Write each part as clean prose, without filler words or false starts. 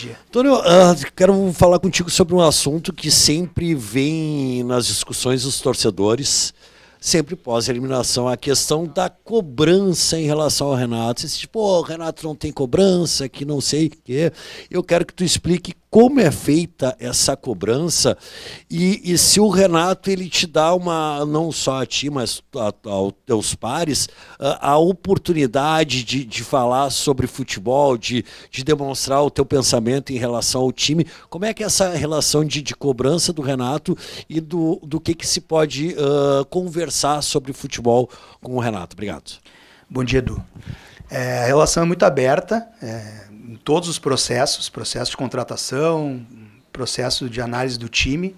dia. Antônio, quero falar contigo sobre um assunto que sempre vem nas discussões dos torcedores, sempre pós-eliminação, a questão da cobrança em relação ao Renato. Você diz, tipo, o Renato não tem cobrança, que não sei o quê. Eu quero que tu explique como é feita essa cobrança e se o Renato ele te dá uma, não só a ti, mas aos teus pares, a oportunidade de falar sobre futebol, de demonstrar o teu pensamento em relação ao time. Como é que é essa relação de cobrança do Renato e do que se pode conversar sobre futebol com o Renato? Obrigado. Bom dia, Edu. A relação é muito aberta, em todos os processos, processo de contratação, processo de análise do time.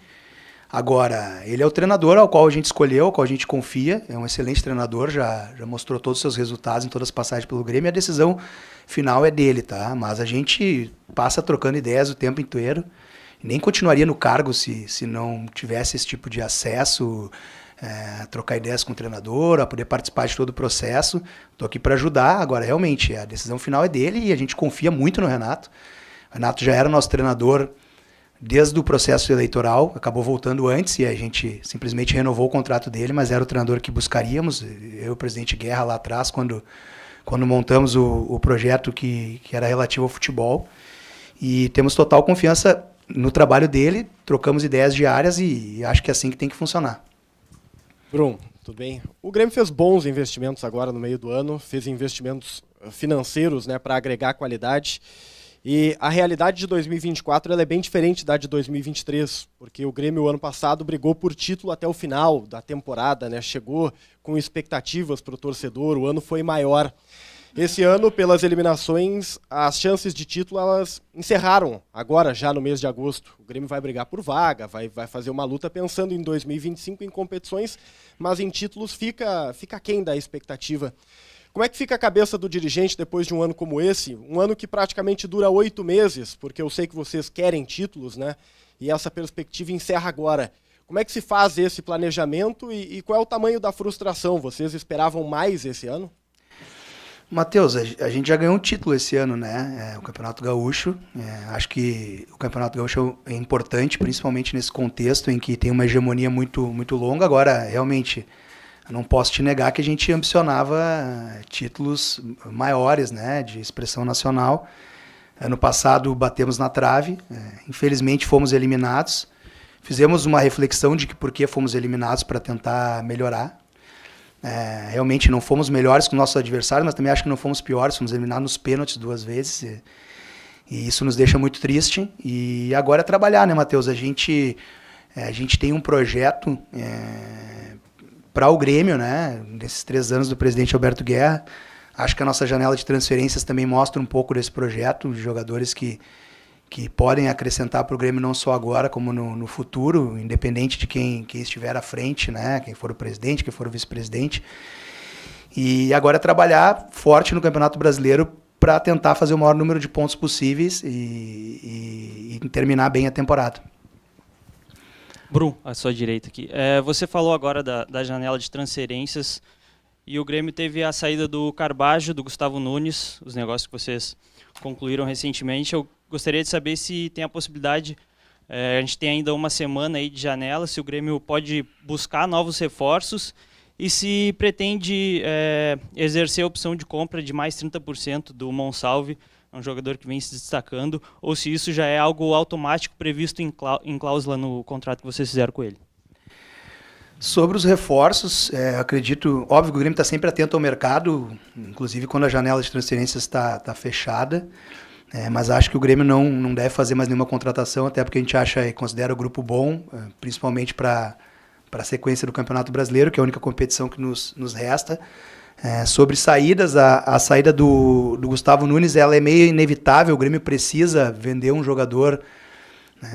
Agora, ele é o treinador ao qual a gente escolheu, ao qual a gente confia, é um excelente treinador, já mostrou todos os seus resultados em todas as passagens pelo Grêmio, e a decisão final é dele, tá? Mas a gente passa trocando ideias o tempo inteiro, nem continuaria no cargo se não tivesse esse tipo de acesso, trocar ideias com o treinador, a poder participar de todo o processo. Estou aqui para ajudar. Agora, realmente, a decisão final é dele e a gente confia muito no Renato. O Renato já era nosso treinador desde o processo eleitoral, acabou voltando antes e a gente simplesmente renovou o contrato dele, mas era o treinador que buscaríamos. Eu e o presidente Guerra lá atrás, quando montamos o projeto que era relativo ao futebol. E temos total confiança no trabalho dele, trocamos ideias diárias e acho que é assim que tem que funcionar. Bruno, tudo bem? O Grêmio fez bons investimentos agora no meio do ano, fez investimentos financeiros, né, para agregar qualidade. E a realidade de 2024 ela é bem diferente da de 2023, porque o Grêmio ano passado brigou por título até o final da temporada, né, chegou com expectativas para o torcedor, o ano foi maior. Esse ano, pelas eliminações, as chances de título elas encerraram agora, já no mês de agosto. O Grêmio vai brigar por vaga, vai fazer uma luta pensando em 2025 em competições, mas em títulos fica aquém da expectativa. Como é que fica a cabeça do dirigente depois de um ano como esse? Um ano que praticamente dura 8 meses, porque eu sei que vocês querem títulos, né? E essa perspectiva encerra agora. Como é que se faz esse planejamento e qual é o tamanho da frustração? Vocês esperavam mais esse ano? Matheus, a gente já ganhou um título esse ano, né? O Campeonato Gaúcho. Acho que o Campeonato Gaúcho é importante, principalmente nesse contexto em que tem uma hegemonia muito, muito longa. Agora, realmente, eu não posso te negar que a gente ambicionava títulos maiores, né? De expressão nacional. Ano passado batemos na trave, infelizmente fomos eliminados. Fizemos uma reflexão de que por que fomos eliminados para tentar melhorar. Realmente não fomos melhores que os nossos adversários, mas também acho que não fomos piores, fomos eliminados nos pênaltis 2 vezes e isso nos deixa muito triste. E agora é trabalhar, né, Matheus? A gente tem um projeto para o Grêmio, né? Nesses 3 anos do presidente Alberto Guerra, acho que a nossa janela de transferências também mostra um pouco desse projeto, de jogadores que podem acrescentar para o Grêmio não só agora, como no futuro, independente de quem estiver à frente, né? Quem for o presidente, quem for o vice-presidente. E agora é trabalhar forte no Campeonato Brasileiro para tentar fazer o maior número de pontos possíveis e terminar bem a temporada. Bruno, à sua direita aqui. Você falou agora da janela de transferências e o Grêmio teve a saída do Carbajo, do Gustavo Nunes, os negócios que vocês concluíram recentemente. Eu gostaria de saber se tem a possibilidade, a gente tem ainda uma semana aí de janela, se o Grêmio pode buscar novos reforços e se pretende exercer a opção de compra de mais 30% do Monsalve, um jogador que vem se destacando, ou se isso já é algo automático previsto em cláusula no contrato que vocês fizeram com ele. Sobre os reforços, acredito, óbvio que o Grêmio está sempre atento ao mercado, inclusive quando a janela de transferências está fechada, mas acho que o Grêmio não deve fazer mais nenhuma contratação, até porque a gente acha e considera o grupo bom, principalmente para a sequência do Campeonato Brasileiro, que é a única competição que nos resta. Sobre saídas, a saída do Gustavo Nunes ela é meio inevitável, o Grêmio precisa vender um jogador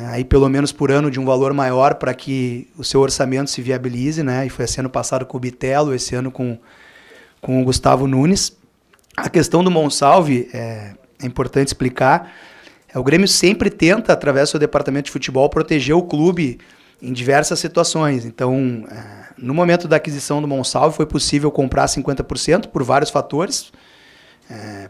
aí pelo menos por ano de um valor maior para que o seu orçamento se viabilize, né? E foi esse ano passado com o Bitelo, esse ano com o Gustavo Nunes. A questão do Monsalve é importante explicar. O Grêmio sempre tenta, através do seu departamento de futebol, proteger o clube em diversas situações. Então, no momento da aquisição do Monsalve, foi possível comprar 50% por vários fatores.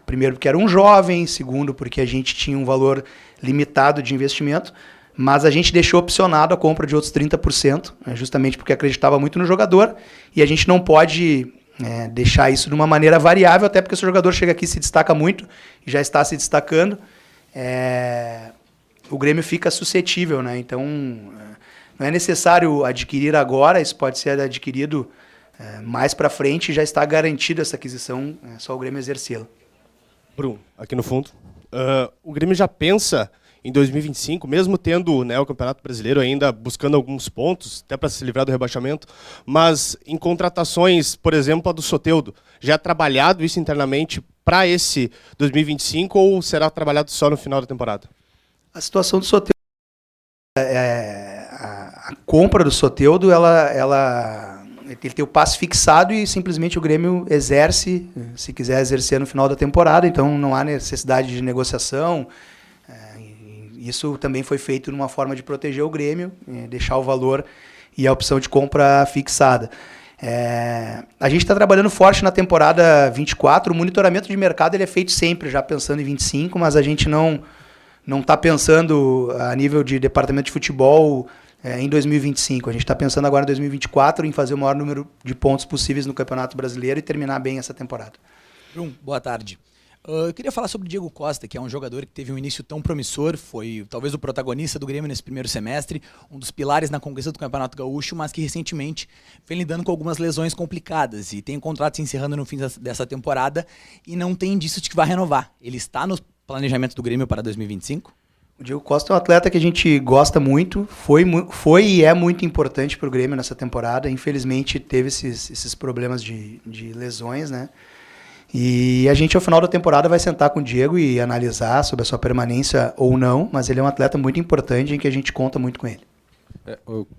Primeiro porque era um jovem, segundo porque a gente tinha um valor limitado de investimento, mas a gente deixou opcionado a compra de outros 30%, justamente porque acreditava muito no jogador, e a gente não pode deixar isso de uma maneira variável, até porque se o jogador chega aqui e se destaca muito, e já está se destacando, o Grêmio fica suscetível, né? Então, não é necessário adquirir agora, isso pode ser adquirido mais para frente, já está garantida essa aquisição, é só o Grêmio exercê-la. Bruno, aqui no fundo, o Grêmio já pensa em 2025, mesmo tendo, né, o Campeonato Brasileiro ainda buscando alguns pontos, até para se livrar do rebaixamento, mas em contratações, por exemplo, a do Soteldo, já é trabalhado isso internamente para esse 2025 ou será trabalhado só no final da temporada? A situação do Soteldo, a compra do Soteldo, ele tem o passe fixado e simplesmente o Grêmio exerce, se quiser exercer no final da temporada, então não há necessidade de negociação. Isso também foi feito numa forma de proteger o Grêmio, deixar o valor e a opção de compra fixada. A gente está trabalhando forte na temporada 24, o monitoramento de mercado ele é feito sempre, já pensando em 25, mas a gente não está pensando a nível de departamento de futebol em 2025. A gente está pensando agora em 2024 em fazer o maior número de pontos possíveis no Campeonato Brasileiro e terminar bem essa temporada. Brum, boa tarde. Eu queria falar sobre o Diego Costa, que é um jogador que teve um início tão promissor, foi talvez o protagonista do Grêmio nesse primeiro semestre, um dos pilares na conquista do Campeonato Gaúcho, mas que recentemente vem lidando com algumas lesões complicadas e tem o contrato se encerrando no fim dessa temporada e não tem indício de que vai renovar. Ele está no planejamento do Grêmio para 2025? O Diego Costa é um atleta que a gente gosta muito, foi e é muito importante para o Grêmio nessa temporada. Infelizmente teve esses problemas de lesões, né? E a gente, ao final da temporada, vai sentar com o Diego e analisar sobre a sua permanência ou não, mas ele é um atleta muito importante em que a gente conta muito com ele.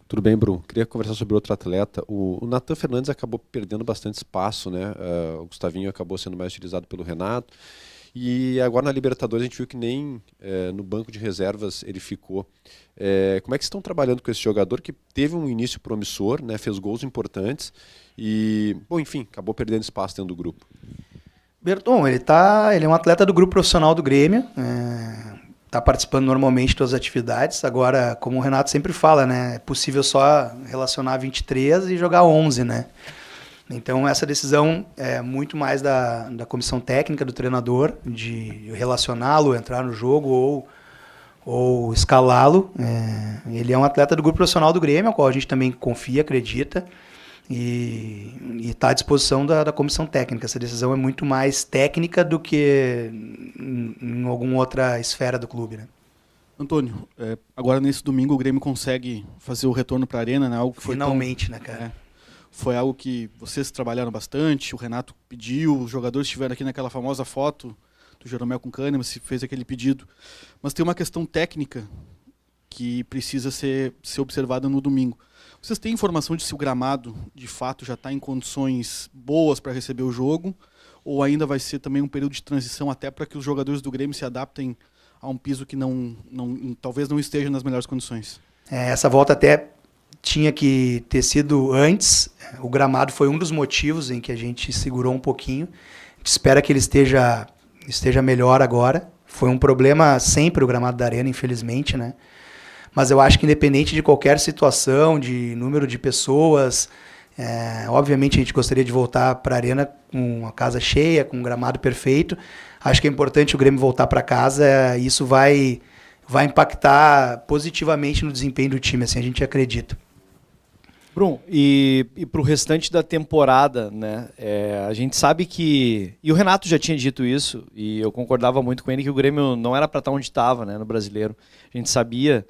Tudo bem, Bruno? Queria conversar sobre outro atleta. O Nathan Fernandes acabou perdendo bastante espaço, né? O Gustavinho acabou sendo mais utilizado pelo Renato. E agora na Libertadores a gente viu que nem no banco de reservas ele ficou. Como é que vocês estão trabalhando com esse jogador que teve um início promissor, né? Fez gols importantes e, bom, enfim, acabou perdendo espaço dentro do grupo? Berton, ele é um atleta do grupo profissional do Grêmio, está participando normalmente de todas as atividades. Agora, como o Renato sempre fala, né, é possível só relacionar 23 e jogar 11, né? Então essa decisão é muito mais da comissão técnica do treinador, de relacioná-lo, entrar no jogo ou escalá-lo. Ele é um atleta do grupo profissional do Grêmio, ao qual a gente também confia, acredita. E está à disposição da comissão técnica. Essa decisão é muito mais técnica do que em alguma outra esfera do clube, né? Antônio, agora nesse domingo o Grêmio consegue fazer o retorno para a Arena, né? Algo que foi finalmente, né, cara? Foi algo que vocês trabalharam bastante, o Renato pediu, os jogadores estiveram aqui naquela famosa foto do Jeromel com Kahneman, se fez aquele pedido. Mas tem uma questão técnica que precisa ser observada no domingo. Vocês têm informação de se o gramado, de fato, já está em condições boas para receber o jogo? Ou ainda vai ser também um período de transição até para que os jogadores do Grêmio se adaptem a um piso que talvez não esteja nas melhores condições? Essa volta até tinha que ter sido antes. O gramado foi um dos motivos em que a gente segurou um pouquinho. A gente espera que ele esteja melhor agora. Foi um problema sempre o gramado da Arena, infelizmente, né? Mas eu acho que independente de qualquer situação, de número de pessoas, obviamente a gente gostaria de voltar para a Arena com a casa cheia, com um gramado perfeito. Acho que é importante o Grêmio voltar para casa, isso vai impactar positivamente no desempenho do time, assim a gente acredita. Brum, e para o restante da temporada, né, a gente sabe que... E o Renato já tinha dito isso, e eu concordava muito com ele, que o Grêmio não era para estar onde estava, né, no Brasileiro. A gente sabia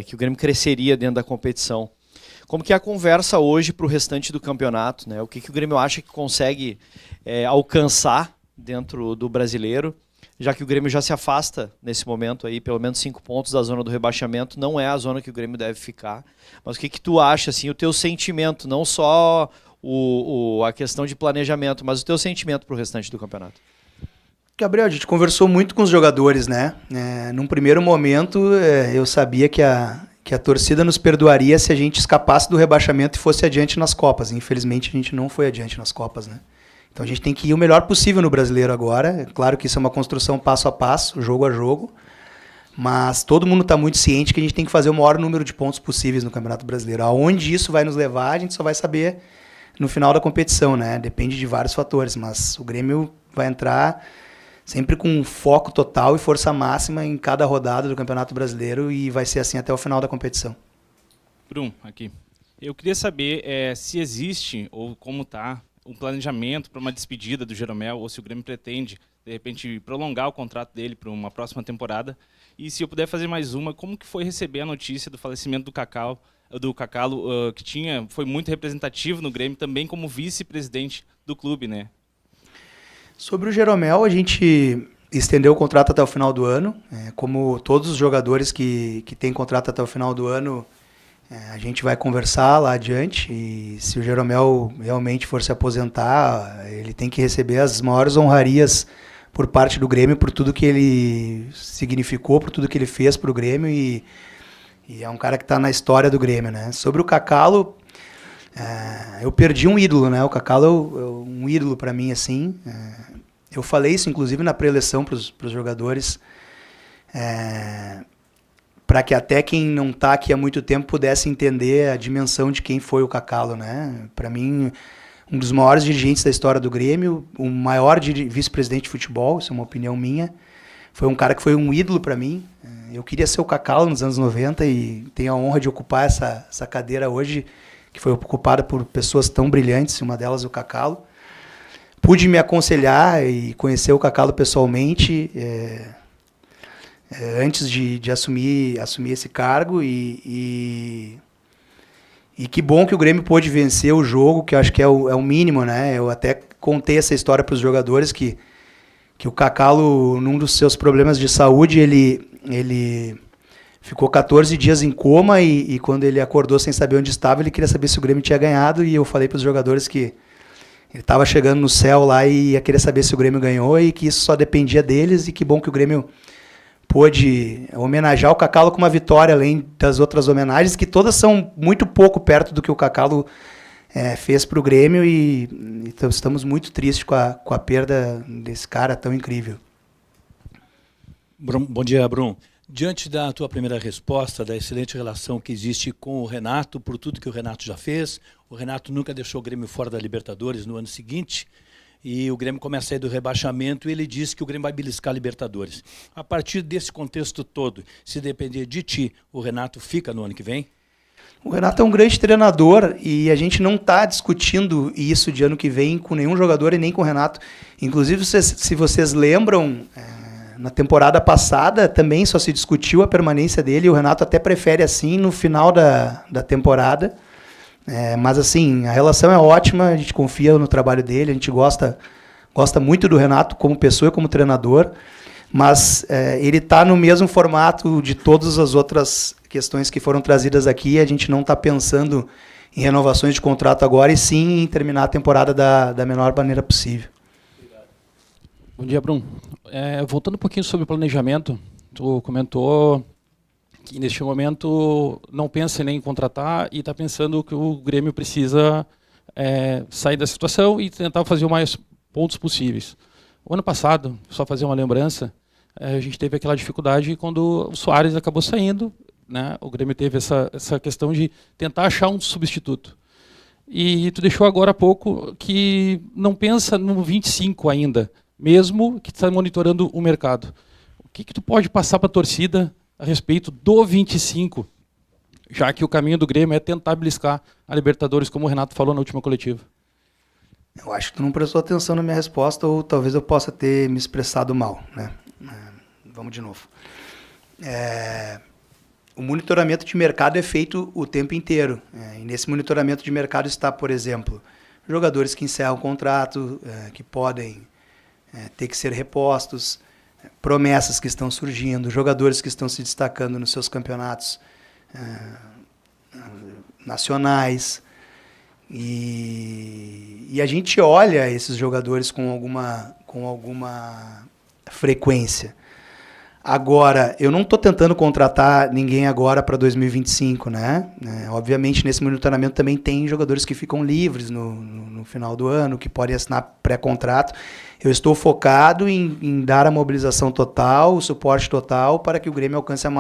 que o Grêmio cresceria dentro da competição. Como que é a conversa hoje para o restante do campeonato, né? O que o Grêmio acha que consegue alcançar dentro do Brasileiro, já que o Grêmio já se afasta nesse momento aí, pelo menos 5 pontos da zona do rebaixamento, não é a zona que o Grêmio deve ficar. Mas o que tu acha, assim, o teu sentimento, não só a questão de planejamento, mas o teu sentimento para o restante do campeonato? Gabriel, a gente conversou muito com os jogadores, né? Num primeiro momento, eu sabia que a torcida nos perdoaria se a gente escapasse do rebaixamento e fosse adiante nas Copas. Infelizmente, a gente não foi adiante nas Copas, né? Então a gente tem que ir o melhor possível no Brasileiro agora. É claro que isso é uma construção passo a passo, jogo a jogo, mas todo mundo está muito ciente que a gente tem que fazer o maior número de pontos possíveis no Campeonato Brasileiro. Aonde isso vai nos levar, a gente só vai saber no final da competição, né? Depende de vários fatores, mas o Grêmio vai entrar sempre com foco total e força máxima em cada rodada do Campeonato Brasileiro e vai ser assim até o final da competição. Brum, aqui. Eu queria saber se existe ou como está um planejamento para uma despedida do Jeromel ou se o Grêmio pretende, de repente, prolongar o contrato dele para uma próxima temporada. E se eu puder fazer mais uma, como que foi receber a notícia do falecimento do Cacalo, que foi muito representativo no Grêmio, também como vice-presidente do clube, né? Sobre o Jeromel, a gente estendeu o contrato até o final do ano. Como todos os jogadores que têm contrato até o final do ano, a gente vai conversar lá adiante. E se o Jeromel realmente for se aposentar, ele tem que receber as maiores honrarias por parte do Grêmio, por tudo que ele significou, por tudo que ele fez para o Grêmio. E é um cara que está na história do Grêmio, né? Sobre o Cacalo, eu perdi um ídolo, né? O Cacalo é um ídolo para mim, assim. Eu falei isso, inclusive, na pré-eleição para os jogadores, para que até quem não está aqui há muito tempo pudesse entender a dimensão de quem foi o Cacalo, né? Para mim, um dos maiores dirigentes da história do Grêmio, o maior vice-presidente de futebol, isso é uma opinião minha. Foi um cara que foi um ídolo para mim. Eu queria ser o Cacalo nos anos 90 e tenho a honra de ocupar essa cadeira hoje, que foi ocupada por pessoas tão brilhantes, uma delas o Cacalo. Pude me aconselhar e conhecer o Cacalo pessoalmente antes de assumir esse cargo e que bom que o Grêmio pôde vencer o jogo, que eu acho que é o mínimo, né? Eu até contei essa história para os jogadores que o Cacalo, num dos seus problemas de saúde, ele ficou 14 dias em coma e quando ele acordou sem saber onde estava, ele queria saber se o Grêmio tinha ganhado e eu falei para os jogadores que ele estava chegando no céu lá e ia querer saber se o Grêmio ganhou e que isso só dependia deles e que bom que o Grêmio pôde homenagear o Cacalo com uma vitória, além das outras homenagens, que todas são muito pouco perto do que o Cacalo fez para o Grêmio e então, estamos muito tristes com a perda desse cara tão incrível. Bom dia, Brum. Diante da tua primeira resposta, da excelente relação que existe com o Renato, por tudo que o Renato já fez, o Renato nunca deixou o Grêmio fora da Libertadores no ano seguinte, e o Grêmio começa a sair do rebaixamento e ele disse que o Grêmio vai beliscar a Libertadores. A partir desse contexto todo, se depender de ti, o Renato fica no ano que vem? O Renato é um grande treinador e a gente não está discutindo isso de ano que vem com nenhum jogador e nem com o Renato. Inclusive, se vocês lembram, na temporada passada também só se discutiu a permanência dele e o Renato até prefere assim no final da temporada. Mas assim, a relação é ótima, a gente confia no trabalho dele, a gente gosta muito do Renato como pessoa e como treinador, mas ele está no mesmo formato de todas as outras questões que foram trazidas aqui, a gente não está pensando em renovações de contrato agora e sim em terminar a temporada da menor maneira possível. Bom dia, Brum. Voltando um pouquinho sobre o planejamento, tu comentou que neste momento não pensa nem em contratar e está pensando que o Grêmio precisa sair da situação e tentar fazer o mais pontos possíveis. O ano passado, só fazer uma lembrança, a gente teve aquela dificuldade quando o Soares acabou saindo, né? O Grêmio teve essa questão de tentar achar um substituto. E tu deixou agora há pouco que não pensa no 25 ainda, mesmo que está monitorando o mercado. O que tu pode passar para a torcida a respeito do 25, já que o caminho do Grêmio é tentar beliscar a Libertadores, como o Renato falou na última coletiva? Eu acho que tu não prestou atenção na minha resposta ou talvez eu possa ter me expressado mal, né? Vamos de novo. O monitoramento de mercado é feito o tempo inteiro. E nesse monitoramento de mercado está, por exemplo, jogadores que encerram o contrato, que podem ter que ser repostos, promessas que estão surgindo, jogadores que estão se destacando nos seus campeonatos nacionais. E a gente olha esses jogadores com alguma frequência. Agora, eu não estou tentando contratar ninguém agora para 2025, né? Obviamente, nesse monitoramento também tem jogadores que ficam livres no final do ano, que podem assinar pré-contrato. Eu estou focado em dar a mobilização total, o suporte total, para que o Grêmio alcance a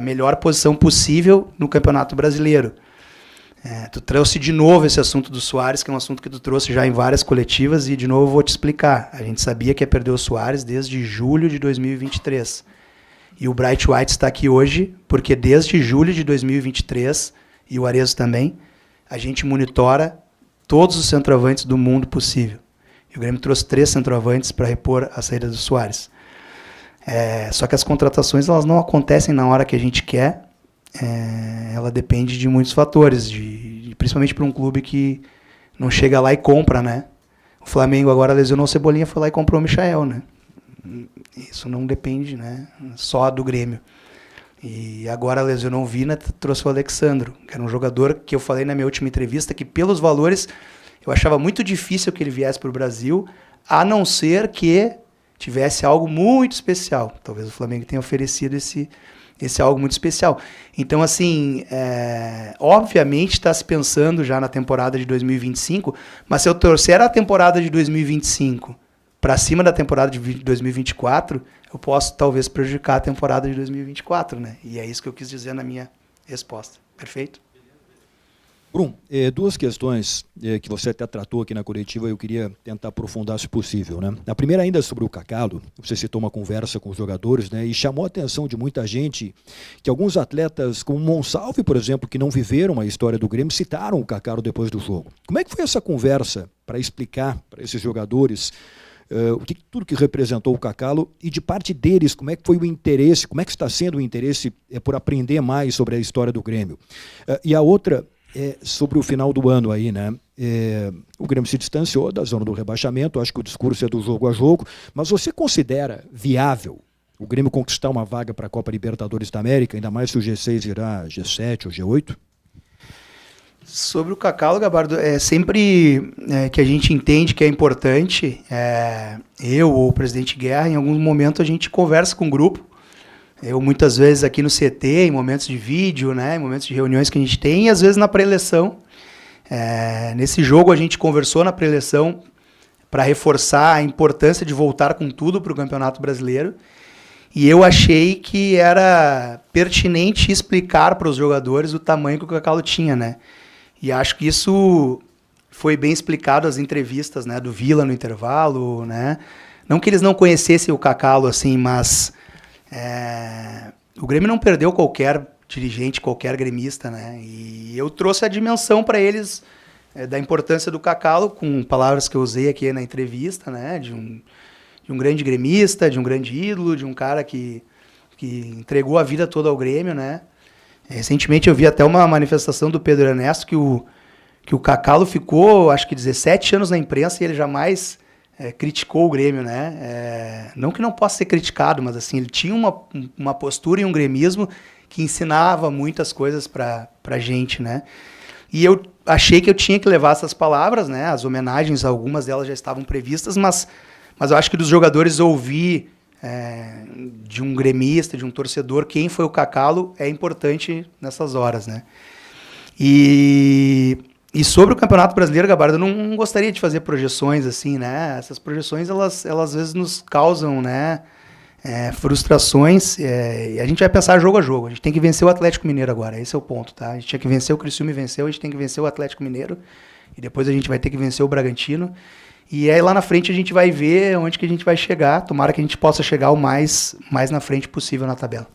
melhor posição possível no Campeonato Brasileiro. Tu trouxe de novo esse assunto do Soares, que é um assunto que tu trouxe já em várias coletivas, e de novo eu vou te explicar. A gente sabia que ia perder o Soares desde julho de 2023. E o Bright White está aqui hoje porque desde julho de 2023, e o Arezzo também, a gente monitora todos os centroavantes do mundo possível. E o Grêmio trouxe 3 centroavantes para repor a saída do Soares. Só que as contratações elas não acontecem na hora que a gente quer. Ela depende de muitos fatores, principalmente para um clube que não chega lá e compra, né? O Flamengo agora lesionou o Cebolinha, foi lá e comprou o Michael, né? Isso não depende, né, só do Grêmio. E agora lesionou o Vina, trouxe o Alexandro, que era um jogador que eu falei na minha última entrevista que pelos valores eu achava muito difícil que ele viesse para o Brasil, a não ser que tivesse algo muito especial. Talvez o Flamengo tenha oferecido esse algo muito especial. Então, assim, obviamente está se pensando já na temporada de 2025, mas se eu torcer a temporada de 2025 para cima da temporada de 2024, eu posso talvez prejudicar a temporada de 2024, né? E é isso que eu quis dizer na minha resposta. Perfeito? Brum, 2 questões que você até tratou aqui na coletiva, eu queria tentar aprofundar se possível, né? A primeira ainda é sobre o Cacalo, você citou uma conversa com os jogadores, né? E chamou a atenção de muita gente que alguns atletas, como Monsalve, por exemplo, que não viveram a história do Grêmio, citaram o Cacalo depois do jogo. Como é que foi essa conversa para explicar para esses jogadores tudo que representou o Cacalo e de parte deles, como é que foi o interesse, como é que está sendo o interesse por aprender mais sobre a história do Grêmio? E a outra sobre o final do ano aí, né? O Grêmio se distanciou da zona do rebaixamento, acho que o discurso é do jogo a jogo, mas você considera viável o Grêmio conquistar uma vaga para a Copa Libertadores da América, ainda mais se o G6 virar G7 ou G8? Sobre o Cacalo, Gabardo, sempre que a gente entende que é importante, eu ou o presidente Guerra, em algum momento a gente conversa com o grupo. Eu muitas vezes aqui no CT, em momentos de vídeo, né, em momentos de reuniões que a gente tem, e às vezes na pré-eleição. Nesse jogo a gente conversou na pré-eleição para reforçar a importância de voltar com tudo para o Campeonato Brasileiro. E eu achei que era pertinente explicar para os jogadores o tamanho que o Cacalo tinha, né? E acho que isso foi bem explicado nas entrevistas, né, do Vila no intervalo, né? Não que eles não conhecessem o Cacalo assim, mas o Grêmio não perdeu qualquer dirigente, qualquer gremista, né? E eu trouxe a dimensão para eles da importância do Cacalo, com palavras que eu usei aqui na entrevista, né? De um grande gremista, de um grande ídolo, de um cara que entregou a vida toda ao Grêmio, né? Recentemente eu vi até uma manifestação do Pedro Ernesto que o Cacalo ficou, acho que 17 anos na imprensa e ele jamais criticou o Grêmio, né? Não que não possa ser criticado, mas assim, ele tinha uma postura e um gremismo que ensinava muitas coisas pra gente, né? E eu achei que eu tinha que levar essas palavras, né? As homenagens, algumas delas já estavam previstas, mas eu acho que dos jogadores ouvir de um gremista, de um torcedor, quem foi o Cacalo, é importante nessas horas, né? E sobre o Campeonato Brasileiro, Gabardo, eu não gostaria de fazer projeções assim, né? Essas projeções, elas às vezes nos causam, né, frustrações, e a gente vai pensar jogo a jogo. A gente tem que vencer o Atlético Mineiro agora, esse é o ponto, tá? A gente tinha que vencer o Criciúma e venceu, a gente tem que vencer o Atlético Mineiro, e depois a gente vai ter que vencer o Bragantino. E aí lá na frente a gente vai ver onde que a gente vai chegar. Tomara que a gente possa chegar o mais na frente possível na tabela.